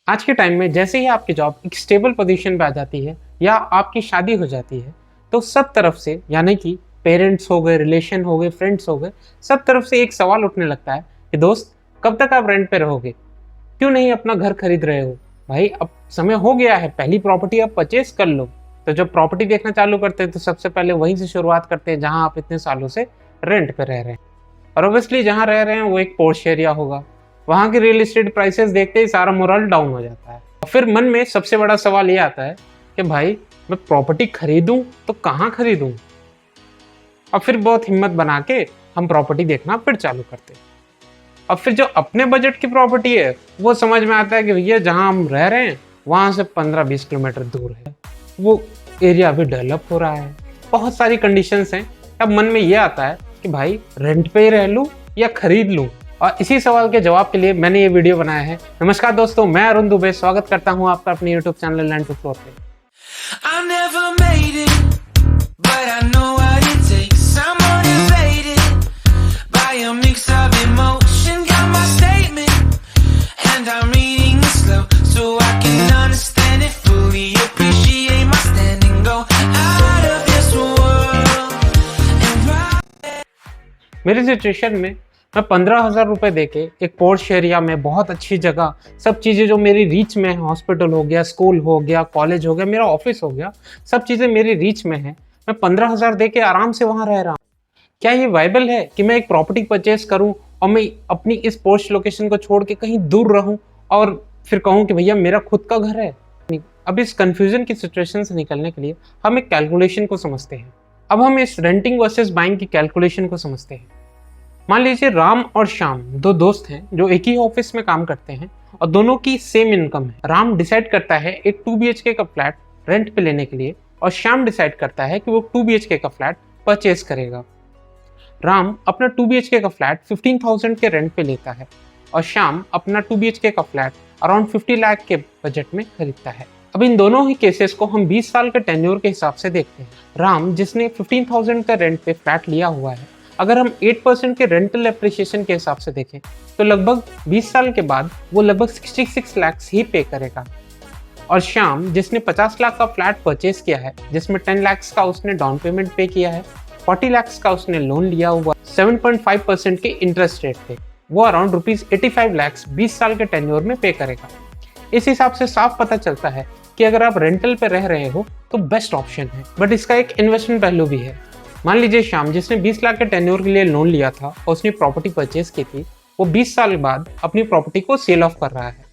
आज के टाइम में जैसे ही आपकी जॉब एक स्टेबल पोजीशन पे आ जाती है या आपकी शादी हो जाती है, तो सब तरफ से यानी कि पेरेंट्स हो गए, रिलेशन हो गए, फ्रेंड्स हो गए, सब तरफ से एक सवाल उठने लगता है कि दोस्त, कब तक आप रेंट पे रहोगे? क्यों नहीं अपना घर खरीद रहे हो? भाई अब समय हो गया है, पहली प्रॉपर्टी आप परचेज कर लो। तो जब प्रॉपर्टी देखना चालू करते हैं तो सबसे पहले वहीं से शुरुआत करते हैं जहां आप इतने सालों से रेंट पे रह रहे हैं। और ऑब्वियसली जहां रह रहे हैं वो एक पोर्श एरिया होगा। वहां की रियल एस्टेट प्राइसेस देखते ही सारा मोरल डाउन हो जाता है और फिर मन में सबसे बड़ा सवाल ये आता है कि भाई मैं प्रॉपर्टी खरीदूं तो कहाँ खरीदूं। और फिर बहुत हिम्मत बना के हम प्रॉपर्टी देखना फिर चालू करते हैं। और फिर जो अपने बजट की प्रॉपर्टी है वो समझ में आता है कि भैया जहाँ हम रह रहे हैं वहां से 15-20 किलोमीटर दूर है, वो एरिया अभी डेवलप हो रहा है, बहुत सारी कंडीशंस हैं। अब मन में ये आता है कि भाई रेंट पे ही रह लूं या खरीद लूं। और इसी सवाल के जवाब के लिए मैंने ये वीडियो बनाया है। नमस्कार दोस्तों, मैं अरुण दुबे स्वागत करता हूं आपका अपने YouTube channel land to floor पे। मेरी सिचुएशन में मैं 15,000 रुपए देके एक पोर्श एरिया में बहुत अच्छी जगह, सब चीज़ें जो मेरी रीच में है, हॉस्पिटल हो गया, स्कूल हो गया, कॉलेज हो गया, मेरा ऑफिस हो गया, सब चीज़ें मेरी रीच में है, मैं 15,000 देके आराम से वहाँ रह रहा हूँ। क्या ये वाइबल है कि मैं एक प्रॉपर्टी परचेज करूँ और मैं अपनी इस पोर्श लोकेशन को छोड़ के कहीं दूर रहूँ और फिर कहूँ कि भैया मेरा खुद का घर है? अब इस कंफ्यूजन की सिचुएशन से निकलने के लिए हम एक कैलकुलेशन को समझते हैं। अब हम इस रेंटिंग वर्सेस बाइंग की कैलकुलेशन को समझते हैं। मान लीजिए राम और श्याम दो दोस्त हैं जो एक ही ऑफिस में काम करते हैं और दोनों की सेम इनकम है। राम डिसाइड करता है एक 2 BHK का फ्लैट रेंट पे लेने के लिए और श्याम डिसाइड करता है कि वो 2 BHK का फ्लैट परचेज करेगा। राम अपना 2 BHK का फ्लैट 15,000 के रेंट पे लेता है और श्याम अपना 2 BHK का फ्लैट अराउंड 50 लाख के बजट में खरीदता है। अब इन दोनों ही केसेस को हम 20 साल के टेन्योर के हिसाब से देखते हैं। राम जिसने 15,000 का रेंट पे फ्लैट लिया हुआ है, अगर हम 8% के रेंटल एप्रिसिएशन के हिसाब से देखें तो लगभग 20 साल के बाद वो लगभग 66 लाख ही पे करेगा। और श्याम जिसने 50 लाख का फ्लैट परचेज किया है, जिसमें 10 लाख का उसने डाउन पेमेंट पे किया है, 40 लाख का उसने लोन लिया हुआ 7.5% के इंटरेस्ट रेट पे, वो अराउंड ₹85 लाख 20 साल के टेन्योर में पे करेगा। इस हिसाब से साफ पता चलता है कि अगर आप रेंटल पे रह रहे हो तो बेस्ट ऑप्शन है। बट इसका एक इन्वेस्टमेंट पहलू भी है। मान लीजिए श्याम जिसने 20 लाख के टेन्योर के लिए लोन लिया था और उसने प्रॉपर्टी परचेज की थी, वो 20 साल बाद अपनी प्रॉपर्टी को सेल ऑफ कर रहा है।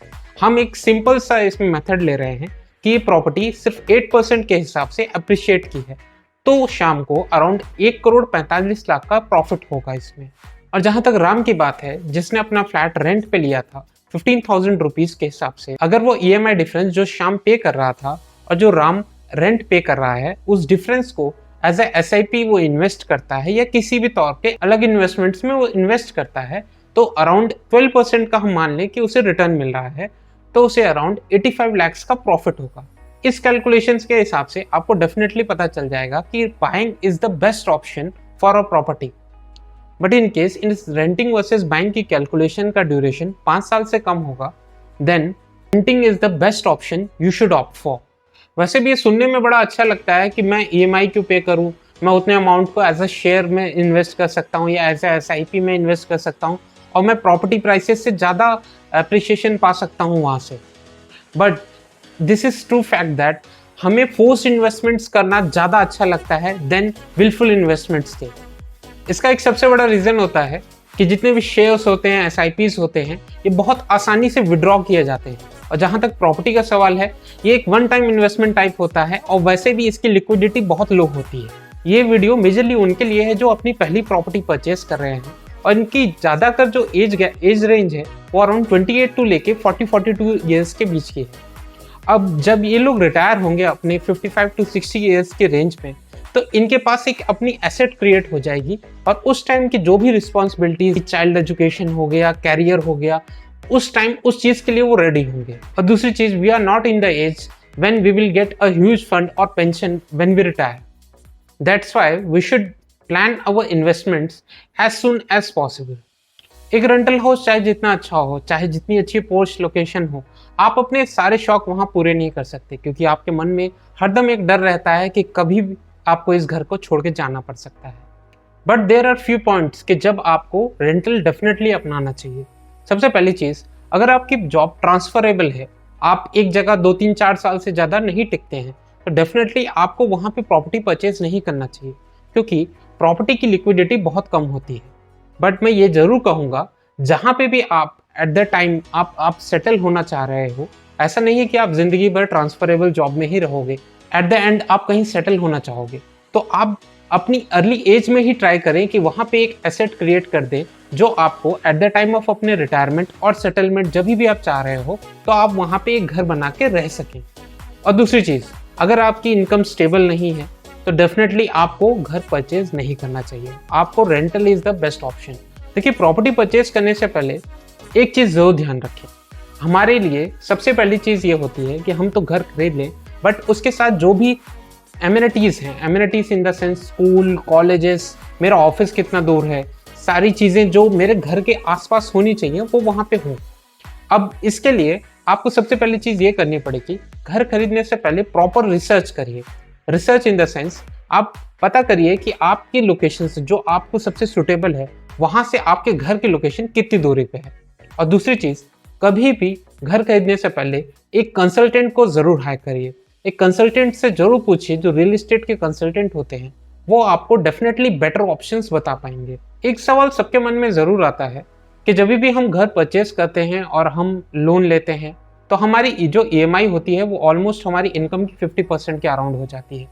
हम एक सिंपल सा इसमें मेथड ले रहे हैं कि ये प्रॉपर्टी सिर्फ 8% के हिसाब से अप्रिशिएट की है, तो शाम को अराउंड 1,45,00,000 का प्रॉफिट होगा इसमें। और जहां तक राम की बात है, जिसने अपना फ्लैट रेंट पे लिया था 15,000 रुपीज के हिसाब से, अगर वो EMI डिफरेंस जो शाम पे कर रहा था और जो राम रेंट पे कर रहा है, उस डिफरेंस को एज ए SIP वो इन्वेस्ट करता है या किसी भी तौर पे अलग इन्वेस्टमेंट्स में वो इन्वेस्ट करता है, तो अराउंड 12% का हम मान लें कि उसे रिटर्न मिल रहा है, तो उसे अराउंड 85 लाख का प्रॉफिट होगा। इस कैलकुलेशंस के हिसाब से आपको डेफिनेटली पता चल जाएगा कि buying is the best option for a property. But in case in renting versus buying की कैलकुलेशन का ड्यूरेशन 5 साल से कम होगा, then renting is the best option you should opt for. वैसे भी ये सुनने में बड़ा अच्छा लगता है कि मैं EMI क्यों पे करूं, मैं उतने अमाउंट को एज अ शेयर में इन्वेस्ट कर सकता हूं या एज ए SIP में इन्वेस्ट कर सकता हूं और मैं प्रॉपर्टी प्राइसेस से ज़्यादा अप्रिशिएशन पा सकता हूं वहां से। But this is true fact that हमें फोर्स इन्वेस्टमेंट्स करना ज़्यादा अच्छा लगता है देन विलफुल इन्वेस्टमेंट्स के। इसका एक सबसे बड़ा रीज़न होता है कि जितने भी शेयर्स होते हैं, SIPs होते हैं, ये बहुत आसानी से विड्रॉ किए जाते हैं। और जहाँ तक प्रॉपर्टी का सवाल है, ये एक वन टाइम इन्वेस्टमेंट टाइप होता है और वैसे भी इसकी लिक्विडिटी बहुत लो होती है। ये वीडियो मेजरली उनके लिए है जो अपनी पहली प्रॉपर्टी परचेज कर रहे हैं और इनकी ज़्यादातर जो एज रेंज है वो अराउंड 28 टू लेके 40-42 ईयर्स के बीच की है। अब जब ये लोग रिटायर होंगे अपने 55 टू 60 ईयर्स के रेंज में, तो इनके पास एक अपनी एसेट क्रिएट हो जाएगी और उस टाइम की जो भी रिस्पॉन्सिबिलिटी, चाइल्ड एजुकेशन हो गया, कैरियर हो गया, उस टाइम उस चीज के लिए वो रेडी होंगे। और दूसरी चीज, we are not in the age when we will get a huge fund और pension when we retire. That's why we should plan our investments as soon as possible. एक रेंटल हाउस चाहे जितना अच्छा हो, चाहे जितनी अच्छी पोस्ट लोकेशन हो, आप अपने सारे शौक वहाँ पूरे नहीं कर सकते, क्योंकि आपके मन में हरदम एक डर रहता है कि कभी भी आपको इस घर को छोड़ के जाना पड़ सकता है। But there are few points कि जब आपको रेंटल डेफिनेटली अपनाना चाहिए। सबसे पहली चीज़, अगर आपकी जॉब ट्रांसफरेबल है, आप एक जगह 2-3-4 साल से ज़्यादा नहीं टिकते हैं, तो डेफिनेटली आपको वहाँ पे प्रॉपर्टी परचेज नहीं करना चाहिए, क्योंकि प्रॉपर्टी की लिक्विडिटी बहुत कम होती है। बट मैं ये ज़रूर कहूँगा, जहाँ पे भी आप एट द टाइम आप सेटल होना चाह रहे हो, ऐसा नहीं है कि आप ज़िंदगी भर ट्रांसफरेबल जॉब में ही रहोगे। एट द एंड आप कहीं सेटल होना चाहोगे, तो आप अपनी अर्ली एज में ही ट्राई करें कि वहाँ पे एक एसेट क्रिएट कर दें जो आपको एट द टाइम ऑफ अपने रिटायरमेंट और सेटलमेंट जब भी आप चाह रहे हो, तो आप वहाँ पे एक घर बना के रह सकें। और दूसरी चीज़, अगर आपकी इनकम स्टेबल नहीं है, तो डेफिनेटली आपको घर परचेज नहीं करना चाहिए। आपको rental is the best option. देखिए, प्रॉपर्टी परचेज करने से पहले एक चीज़ ज़रूर ध्यान रखें। हमारे लिए सबसे पहली चीज़ ये होती है कि हम तो घर खरीद लें, बट उसके साथ जो भी एमिनिटीज़ हैं, amenities in the sense school, colleges, मेरा ऑफिस कितना दूर है, सारी चीज़ें जो मेरे घर के आसपास होनी चाहिए वो वहाँ पे हों। अब इसके लिए आपको सबसे पहली चीज़ ये करनी पड़ेगी, घर खरीदने से पहले प्रॉपर रिसर्च करिए। रिसर्च इन द सेंस, आप पता करिए कि आपकी लोकेशन से जो आपको सबसे सुटेबल है, वहाँ से आपके घर की लोकेशन कितनी दूरी पे है। और दूसरी चीज़, कभी भी घर खरीदने से पहले एक कंसल्टेंट को ज़रूर हायर करिए। एक कंसल्टेंट से ज़रूर पूछिए, जो रियल एस्टेट के कंसल्टेंट होते हैं वो आपको डेफिनेटली बेटर ऑप्शंस बता पाएंगे। एक सवाल सबके मन में ज़रूर आता है कि जब भी हम घर परचेस करते हैं और हम लोन लेते हैं, तो हमारी जो EMI होती है वो ऑलमोस्ट हमारी इनकम की 50% के अराउंड हो जाती है।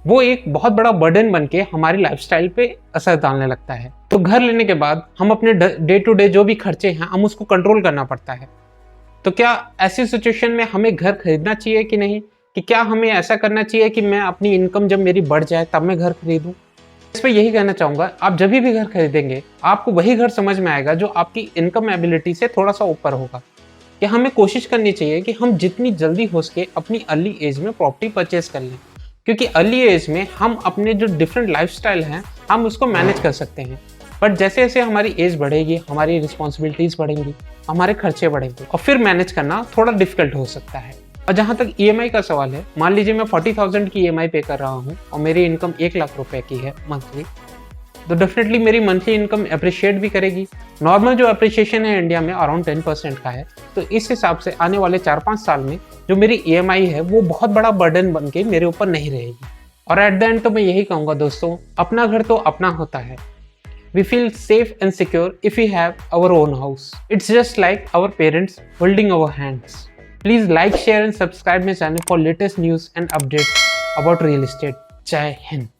वो एक बहुत बड़ा बर्डन बन के हमारी लाइफस्टाइल पे असर डालने लगता है। तो घर लेने के बाद हम अपने डे टू डे जो भी खर्चे हैं, हम उसको कंट्रोल करना पड़ता है। तो क्या ऐसी सिचुएशन में हमें घर खरीदना चाहिए कि नहीं? कि क्या हमें ऐसा करना चाहिए कि मैं अपनी इनकम जब मेरी बढ़ जाए तब मैं घर खरीदूं? इस पर यही कहना चाहूँगा, आप जब भी घर खरीदेंगे, आपको वही घर समझ में आएगा जो आपकी इनकम एबिलिटी से थोड़ा सा ऊपर होगा। कि हमें कोशिश करनी चाहिए कि हम जितनी जल्दी हो सके अपनी अर्ली एज में प्रॉपर्टी परचेज कर लें, क्योंकि अर्ली एज में हम अपने जो डिफरेंट लाइफस्टाइल हैं, हम उसको मैनेज कर सकते हैं। बट जैसे जैसे हमारी एज बढ़ेगी, हमारी रिस्पॉन्सिबिलिटीज़ बढ़ेंगी, हमारे खर्चे बढ़ेंगे, और फिर मैनेज करना थोड़ा डिफिकल्ट हो सकता है। और जहाँ तक EMI का सवाल है, मान लीजिए मैं 40,000 की EMI पे कर रहा हूँ और मेरी इनकम 1 लाख रुपए की है मंथली, तो डेफिनेटली मेरी मंथली इनकम अप्रिशिएट भी करेगी। नॉर्मल जो अप्रिशिएशन है इंडिया में अराउंड 10% का है, तो इस हिसाब से आने वाले 4-5 साल में जो मेरी EMI है वो बहुत बड़ा बर्डन बन के मेरे ऊपर नहीं रहेगी। और एट द एंड तो मैं यही कहूँगा दोस्तों, अपना घर तो अपना होता है। We feel safe and secure if we have our own house. It's just like our parents holding our hands. Please like, share and subscribe my channel for latest news and updates about real estate. Jai Hind.